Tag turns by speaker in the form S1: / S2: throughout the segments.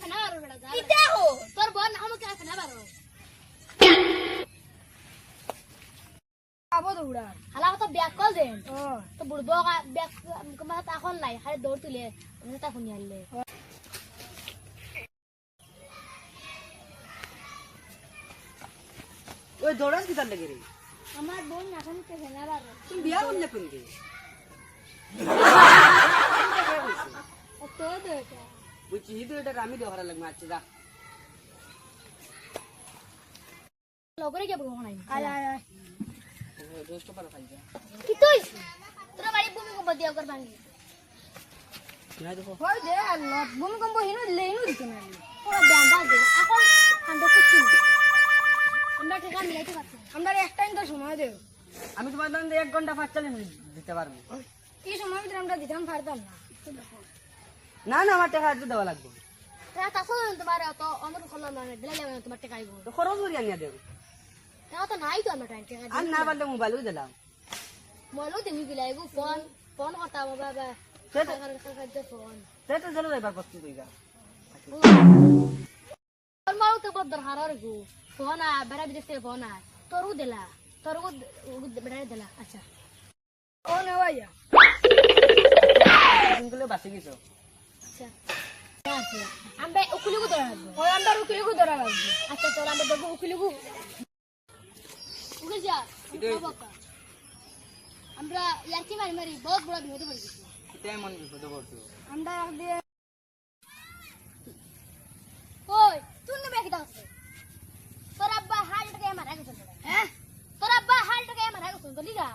S1: ফেনা বারো বেটা যা
S2: কিতা হো
S1: তোর বোন আমাকে ফেনা বারো
S2: আবো দৌড়া
S1: হালা তো ব্যাক কল দেন
S2: ও
S1: তো বুড়বো ব্যাক কমা তা এখন লাই খালি দৌড় তুলে আমি তা শুনি আনলে
S3: ওই দৌড়াস কি তার লাগে রে
S1: আমার বোন নাখানিতে ফেনা বারো
S3: তুমি বিয়া করলে কোন গে
S1: তো দেখো
S3: বুঝছি তো এটা আমি দেওয়ার লাগবে আচ্ছা যা
S1: লগরে কে বলবো নাই
S2: আয় আয় আয়
S3: দোস্ত পারো খাই যা
S1: কি তুই তোরা বাড়ি ভূমিকম্প দিয়া কর ভাঙি
S3: না দেখো
S2: হই দে আল্লাহ ভূমিকম্প হিনু লেইনু দিতে না
S1: ওরা ব্যান্ডা দে এখন ঠান্ডা কিছু না আমরা ঠিকা মিলাইতে পারছি না।
S2: আমরা একটা তো সময় দেও
S3: আমি তোমার দান 1 ঘন্টা 45 মিনিট দিতে পারবো
S2: কি সময় ভিতরে আমরা দিতাম পারতাম না
S3: না না আমার টাকা আজ দেওয়া লাগবে
S1: তা তাসো তোমার তো অমর খলা না দিলে যাবে তোমার টাকা আইবো
S3: তো খরচ করি আনিয়া দেব
S1: তা তো নাই তো আমরা টাকা
S3: আর না পারলে মোবাইলও দিলাম
S1: মলো তুমি গিলাইবো ফোন ফোন করতা বাবা
S3: সেটা
S1: ফোন
S3: সেটা চলো এবার প্রস্তুত হই যা
S1: ফোন মারো তো বড় দরকার আর গো ফোন আ বেড়া বিদেশে ফোন আ তোরু দিলা তোরু বেড়া দিলা আচ্ছা
S2: ও নেওয়াইয়া
S3: সিঙ্গলে বাসি গেছো
S1: আচ্ছা আচ্ছা আমরা উকুলিগু ধরা রাখবো
S2: ওই আমরা উকিলকে ধরা লাগবে
S1: আচ্ছা তোর আমরা দেখবো উকুলিগু উকুল যা আমরা ইয়ার্কি মারি মারি বহুত বড় বিপদে পড়ে গেছি
S3: এটাই মন বিপদ করছো
S2: আমরা দিয়ে
S1: ওই তুই না বেকি দাও তোর আব্বা হাল টাকা মারা গেছে হ্যাঁ তোর আব্বা হাল টাকা মারা গেছে তো লিগা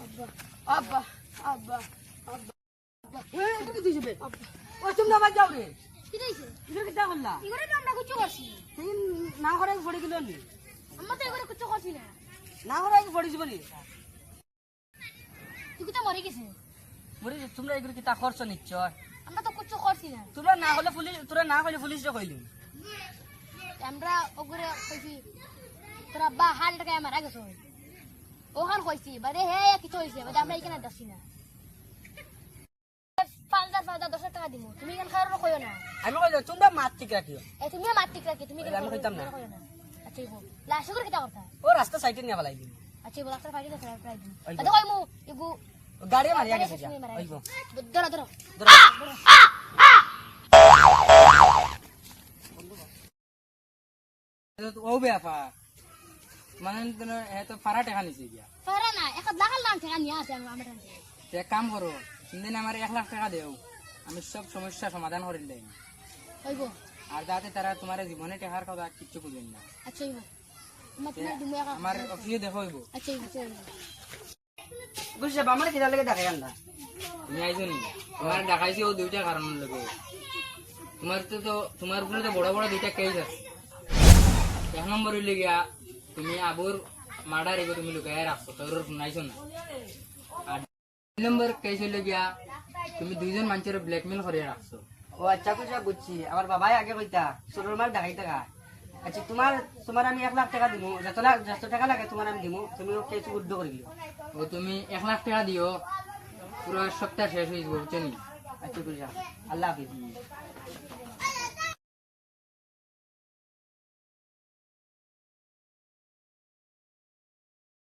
S2: আব্বা আব্বা আব্বা
S3: এই এটা কি দিছে বে ও তুমি আবার যাও রে
S1: কি দিছে
S3: এটা কি তা করলা
S1: ইগরে তো আমরা কিছু করছি
S3: সেই না করে পড়ে গেল নি
S1: আমরা তো ইগরে কিছু করছি না
S3: না করে পড়ে যাবনি
S1: তুই তো মরে গেছে
S3: মরে তোমরা এগুলো কি তা খরচ নিচ্ছ
S1: আমরা তো কিছু করছি না
S3: তোমরা না হলে পুলিশ তোরা না হলে পুলিশ কইলি
S1: আমরা ওগরে কইছি তোর আব্বা হাল টাকা মারা গেছে ওখান কইছি বাদে হে কিছু হইছে বাদে আমরা এখানে যাচ্ছি না 5,000 টাকা দিব তুমি এখানে খাওয়ার কইও না
S3: আমি কই তোমরা মাত ঠিক রাখিও
S1: এই তুমি মাত্রিক রাখি তুমি
S3: আমি কইতাম না।
S1: আচ্ছা ইগো লাস্ট করে কিটা করতা
S3: ও রাস্তা সাইডে নিয়ে বলাই দিন
S1: আচ্ছা ইগো লাস্ট ফাইটে ফেরার প্রাইজ
S3: ওইগো।
S1: আচ্ছা কই মু ইগো
S3: গাড়ি মারিয়া গেছে যা ওইগো
S1: ধরো ধরো
S3: ধরো ও বেফা মানে তুমি এত ফারা টাকা নিছে গিয়া
S1: ফেরা না এক লাখাল দাম টাকা নিয়ে আসে আমরা টানতে
S3: এক কাম করো দিন আমার 1 লাখ টাকা দেও আমি সব সমস্যা সমাধান করে দেই
S1: কইবো
S3: আর যাতে তারা তোমার জীবনে টাকার কথা কিচ্ছু বুঝেন না
S1: আচ্ছা ইগো আমরা তুমি দিমু এক
S3: আমার অফিসে দেখো হইব
S1: আচ্ছা ইগো
S3: বুঝছে আমার কিনা লাগে দেখাই আন্দা তুমি আইছো নি তোমার দেখাইছি ও দুইটা কারণ লাগে তোমার উপরে তো বড় বড় দুইটা কেস আছে 1 নম্বর হইলে গিয়া তুমি আবুর মার্ডার এগো তুমি লুকায় রাখছো তোর শুনাইছো না আর 2 নম্বর কেস হইলে গিয়া তুমি দুইজন মানুষের ব্ল্যাকমেল করে রাখছো ও আচ্ছা কুছা বুঝছি আমার বাবাই আগে কইতা ছোটর মার দেখাই টাকা আচ্ছা তোমার আমি 1 লাখ টাকা দিমু যত টাকা লাগে তোমার আমি দিমু তুমি ও কেস উদ্ধ করে দিও ও তুমি 1 লাখ টাকা দিও পুরো সপ্তাহ শেষ হয়ে যাবে বুঝছো নি আচ্ছা কুছা আল্লাহ হাফিজ